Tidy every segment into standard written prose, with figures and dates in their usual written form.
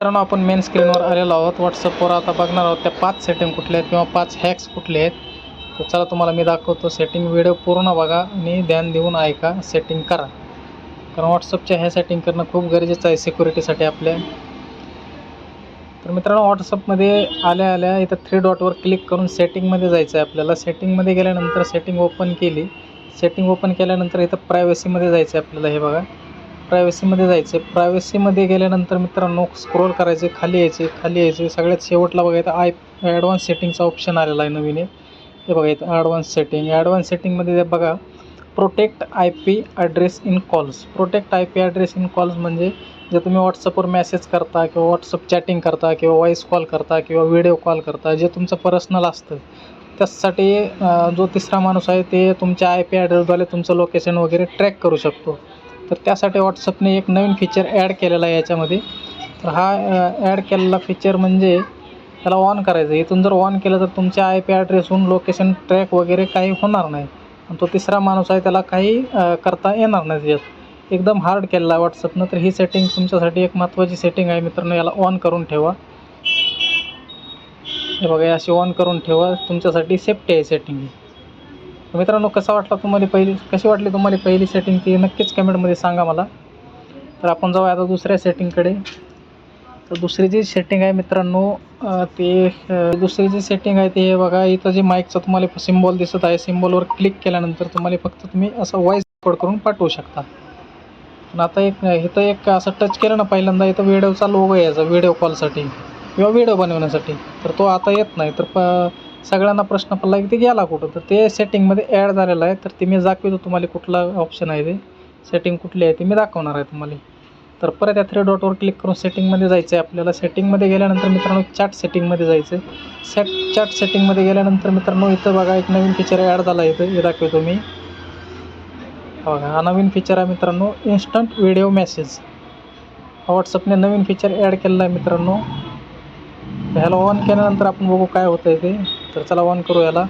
मित्रांनो, आपण मेन स्क्रीनवर आलेलो आहोत. व्हॉट्सअपवर आता बघणार आहोत त्या 5 सेटिंग कुठल्या आहेत किंवा 5 हॅक्स कुठले आहेत. तर चला तुम्हाला मी दाखवतो. सेटिंग व्हिडिओ पूर्ण बघा आणि ध्यान देऊन ऐका, सेटिंग करा. कारण व्हॉट्सअपच्या ह्या सेटिंग करणं खूप गरजेचं आहे सिक्युरिटीसाठी आपल्या. तर मित्रांनो, व्हॉट्सअपमध्ये आल्या आल्या इथं 3 डॉटवर क्लिक करून सेटिंगमध्ये जायचं आहे आपल्याला. सेटिंगमध्ये गेल्यानंतर सेटिंग ओपन केली. सेटिंग ओपन केल्यानंतर इथं प्रायव्हसीमध्ये जायचं आहे आपल्याला. हे बघा, प्रायव्हसीमध्ये जायचं आहे. प्रायव्हसीमध्ये गेल्यानंतर मित्रांनो स्क्रोल करायचे, खाली यायचे. सगळ्यात शेवटला बघा इथं ॲडव्हान्स सेटिंगचा ऑप्शन आलेला आहे नवीन. हे बघा इथं ॲडव्हान्स सेटिंगमध्ये बघा, protect I P address in calls. Protect I P address in calls म्हणजे जे तुम्ही व्हॉट्सअपवर मेसेज करता किंवा व्हॉट्सअप चॅटिंग करता किंवा व्हॉईस कॉल करता किंवा व्हिडिओ कॉल करता, जे तुमचं पर्सनल असतं त्यासाठी जो तिसरा माणूस आहे ते तुमच्या आय पी ॲड्रेसद्वारे तुमचं लोकेशन वगैरे ट्रॅक करू शकतो. तर त्यासाठी व्हॉट्सअपने एक नवीन फीचर ॲड केलेला आहे याच्यामध्ये. तर हा ॲड केलेला फीचर म्हणजे त्याला ऑन करायचं. इथून जर ऑन केलं तर तुमच्या आय पी ॲड्रेसहून लोकेशन ट्रॅक वगैरे काही होणार नाही आणि तो तिसरा माणूस आहे त्याला काही करता येणार नाही त्याच्यात. एकदम हार्ड केलेला आहे व्हॉट्सअपनं. तर ही सेटिंग तुमच्यासाठी एक महत्त्वाची सेटिंग आहे मित्रांनो. याला ऑन करून ठेवा. हे बघा, अशी ऑन करून ठेवा, तुमच्यासाठी सेफ्टी आहे सेटिंग ही. मित्रांनो, कशी वाटली तुम्हाला पहिली सेटिंग ती नक्कीच कमेंटमध्ये सांगा मला. तर आपण जाऊया आता दुसऱ्या सेटिंगकडे. तर दुसरी जी सेटिंग आहे मित्रांनो, दुसरी जी सेटिंग आहे ते हे बघा, इथं जे माईकचा तुम्हाला सिम्बॉल दिसत आहे, सिम्बॉलवर क्लिक केल्यानंतर तुम्ही असं व्हॉईस रेकॉर्ड करून पाठवू शकता. पण आता इथं एक असं टच केलं ना पहिल्यांदा, इथं व्हिडिओचा लोगो यायचा व्हिडिओ कॉलसाठी किंवा व्हिडिओ बनवण्यासाठी. तर तो आता येत नाही. तर सगळ्यांना प्रश्न पडला की ते गेला कुठं. तर ते सेटिंगमध्ये ॲड झालेलं आहे. तर ते मी दाखवतो तुम्हाला कुठला ऑप्शन आहे, ते सेटिंग कुठली आहे ते मी दाखवणार आहे तुम्हाला. तर परत या 3 डॉटवर क्लिक करून सेटिंगमध्ये जायचं आहे आपल्याला. सेटिंगमध्ये गेल्यानंतर मित्रांनो चॅट सेटिंगमध्ये जायचं आहे. चॅट सेटिंगमध्ये गेल्यानंतर मित्रांनो इथं बघा एक नवीन फीचर ॲड झाला आहे. इथं हे दाखवतो मी. बघा, हा नवीन फीचर आहे मित्रांनो, इन्स्टंट व्हिडिओ मेसेज. व्हॉट्सअपने नवीन फीचर ॲड केलेला आहे मित्रांनो. ह्याला ऑन केल्यानंतर आपण बघू काय होतं आहे ते. तर चला ऑन करू याला.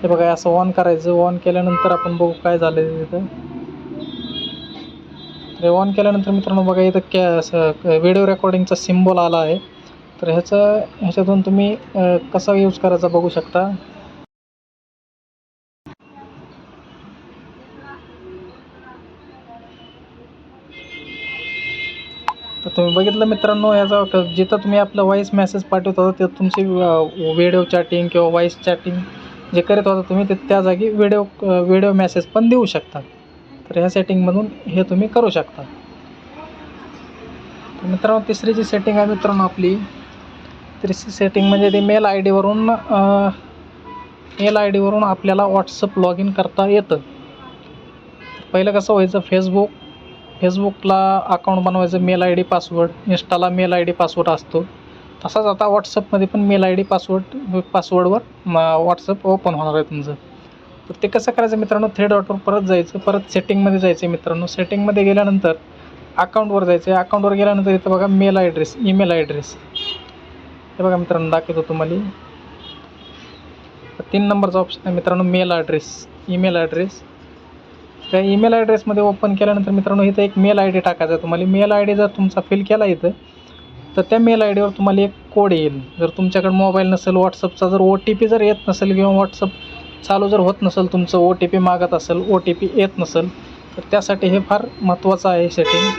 हे बघा, असं ऑन करायचं. ऑन केल्यानंतर आपण बघू काय झालं आहे तिथं. तर ऑन केल्यानंतर मित्रांनो बघा, इथं असं व्हिडिओ रेकॉर्डिंगचा सिम्बॉल आला आहे. तर ह्याच्यातून तुम्ही कसा यूज करायचा बघू शकता. तर तुम्ही बघितलं मित्रांनो, याचा जिथं तुम्ही आपलं व्हॉईस मेसेज पाठवत होता ते तुमची व्हिडिओ चॅटिंग किंवा व्हॉईस चॅटिंग जे करत होता तुम्ही, ते त्या जागी व्हिडिओ मेसेज पण देऊ शकता. तर ह्या सेटिंगमधून हे तुम्ही करू शकता. तर मित्रांनो, तिसरी जी सेटिंग आहे मित्रांनो आपली, तिसरी सेटिंग म्हणजे ते मेल आय डीवरून आपल्याला व्हॉट्सअप लॉग इन करता येतं. पहिलं कसं व्हायचं, फेसबुकला अकाउंट बनवायचं, मेल आय डी पासवर्ड, इंस्टाला मेल आय डी पासवर्ड असतो. तसाच आता व्हॉट्सअपमध्ये पण मेल आय डी पासवर्डवर व्हॉट्सअप ओपन होणार आहे तुमचं. तर ते कसं करायचं मित्रांनो, 3 डॉटवर परत जायचं. परत सेटिंगमध्ये जायचं मित्रांनो. सेटिंगमध्ये गेल्यानंतर अकाउंटवर जायचं. अकाउंटवर गेल्यानंतर इथं बघा ईमेल ॲड्रेस. हे बघा मित्रांनो, दाखवतो तुम्हाला. 3 नंबरचा ऑप्शन आहे मित्रांनो, ईमेल ॲड्रेस. त्या ईमेल ॲड्रेसमध्ये ओपन केल्यानंतर मित्रांनो इथं एक मेल आय डी टाकायचा आहे तुम्हाला. मेल आय डी जर तुमचा फिल केला इथं, तर त्या मेल आय डीवर तुम्हाला एक कोड येईल. जर तुमच्याकडे मोबाईल नसेल, व्हॉट्सअपचा जर OTP जर येत नसेल किंवा व्हॉट्सअप चालू जर होत नसेल, तुमचं OTP मागत असेल, OTP येत नसेल, तर त्यासाठी हे फार महत्त्वाचं आहे सेटिंग.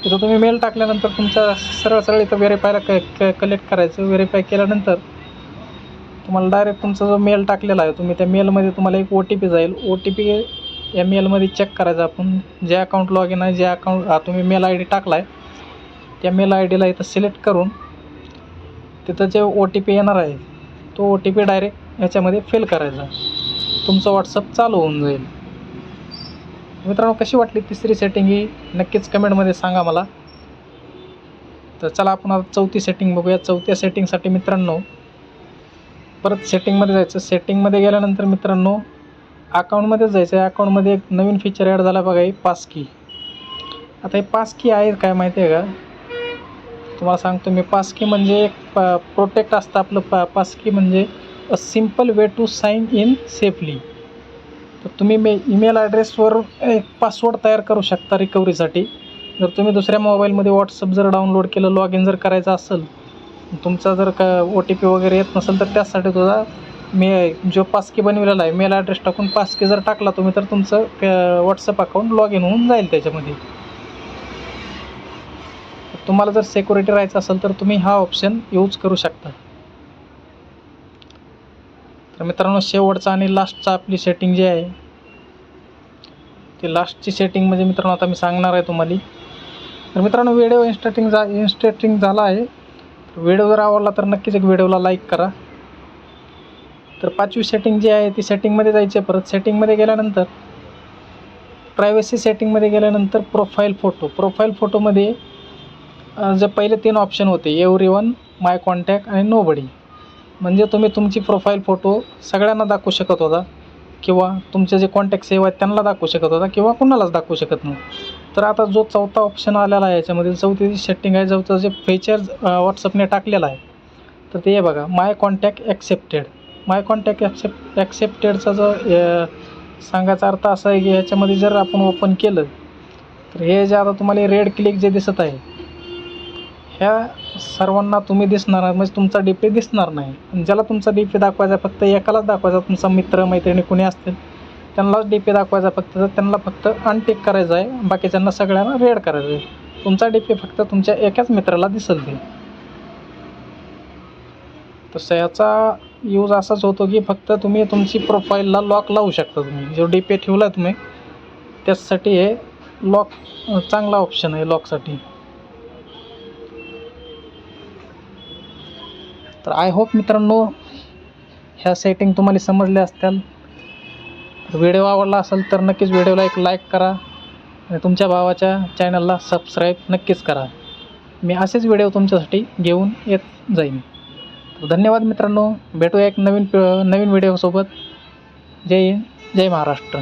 इथं तुम्ही मेल टाकल्यानंतर तुमच्या सरळ इथं व्हेरीफायला कलेक्ट करायचं. व्हेरीफाय केल्यानंतर तुम्हाला डायरेक्ट तुमचा जो मेल टाकलेला आहे तुम्ही, त्या मेलमध्ये तुम्हाला एक OTP जाईल. OTP या मेलमध्ये चेक करायचं आपण. जे अकाउंट लॉग इन आहे, जे अकाउंट तुम्ही मेल आय डी टाकला आहे, त्या मेल आय डीला इथं सिलेक्ट करून तिथं जे OTP येणार आहे तो OTP डायरेक्ट ह्याच्यामध्ये फिल करायचा. तुमचं व्हॉट्सअप चालू होऊन जाईल. मित्रांनो, कशी वाटली तिसरी सेटिंग ही नक्कीच कमेंटमध्ये सांगा मला. तर चला आपण आता 4थी सेटिंग बघूया. 4थ्या सेटिंगसाठी मित्रांनो परत सेटिंगमध्ये जायचं. सेटिंगमध्ये गेल्यानंतर मित्रांनो अकाउंटमध्येच जायचं आहे. अकाउंटमध्ये एक नवीन फीचर ॲड झाला बघा, ही पासकी. आता हे पासकी आहे काय माहिती आहे का, तुम्हाला सांगतो मी. पासकी म्हणजे एक प्रोटेक्ट असतं आपलं. पासकी म्हणजे a simple way to sign in safely. तर तुम्ही ईमेल ॲड्रेसवर एक पासवर्ड तयार करू शकता रिकव्हरीसाठी. जर तुम्ही दुसऱ्या मोबाईलमध्ये व्हॉट्सअप जर डाउनलोड केलं, लॉग इन जर करायचं असेल, तुमचा जर का OTP वगैरे येत नसेल, तर त्यासाठी तुझा जो पासकी बनवलेला आहे मेल ॲड्रेस टाकून पासकी जर टाकला तुम्ही, तर तुमचं व्हॉट्सअप अकाउंट लॉग इन होऊन जाईल त्याच्यामध्ये. तुम्हाला जर सिक्युरिटी राहायचं असेल तर तुम्ही हा ऑप्शन यूज करू शकता. तर मित्रांनो, शेवटचा आणि लास्टचा आपली सेटिंग जी आहे, ती लास्टची सेटिंग म्हणजे मित्रांनो आता मी सांगणार आहे तुम्हाला. तर मित्रांनो, व्हिडिओ इन्स्टेटिंग झाला आहे. व्हिडिओ जर आवडला तर नक्कीच एक व्हिडिओला लाईक करा. तर 5वी सेटिंग जी आहे ती सेटिंगमध्ये जायची आहे. परत सेटिंगमध्ये गेल्यानंतर प्रायव्हसी सेटिंगमध्ये गेल्यानंतर प्रोफाईल फोटोमध्ये जे पहिले 3 ऑप्शन होते, एव्हरीवन, माय कॉन्टॅक्ट आणि नोबडी. म्हणजे तुम्ही तुमची प्रोफाईल फोटो सगळ्यांना दाखवू शकत होता, किंवा तुमचे जे कॉन्टॅक्ट सेव्ह आहेत त्यांना दाखवू शकत होता, किंवा कुणालाच दाखवू शकत नव्हतं. तर आता जो 4था ऑप्शन आलेला आहे याच्यामध्ये, 4थी सेटिंग आहे, 4थं जे फीचर्स व्हॉट्सअपने टाकलेलं आहे, तर ते बघा, माय कॉन्टॅक्ट ॲक्सेप्टेड. माय कॉन्टॅक्ट ॲक्सेप्टेडचा जो सांगायचा अर्थ असा आहे की ह्याच्यामध्ये जर आपण ओपन केलं तर हे जे आता तुम्हाला रेड क्लिक जे दिसत आहे, ह्या सर्वांना तुम्ही दिसणार, म्हणजे तुमचा DP दिसणार नाही. आणि ज्याला तुमचा DP दाखवायचा फक्त एकालाच दाखवायचा, तुमचा मित्र मैत्रिणी कोणी असतील त्यांनाच DP दाखवायचा फक्त, तर त्यांना फक्त अनटिक करायचं आहे, बाकीच्यांना सगळ्यांना रेड करायचं आहे. तुमचा DP फक्त तुमच्या एकाच मित्राला दिसेल ते. तसं याचा यूज असाच होतो की फक्त तुम्ही तुमची प्रोफाईलला लॉक लावू शकता. तुम्ही जो DP ठेवला तुम्ही त्यासाठी हे लॉक चांगला ऑप्शन आहे लॉकसाठी. तर आय होप मित्रांनो ह्या सेटिंग तुम्हाला समजल्या असतील. व्हिडिओ आवडला असेल तर नक्कीच व्हिडिओला एक लाईक करा आणि तुमच्या भावाच्या चॅनलला सबस्क्राईब नक्कीच करा. मी असेच व्हिडिओ तुमच्यासाठी घेऊन येत जाईन. धन्यवाद मित्रांनो, भेटूया एक नवीन व्हिडिओसोबत. जय हिंद, जय महाराष्ट्र.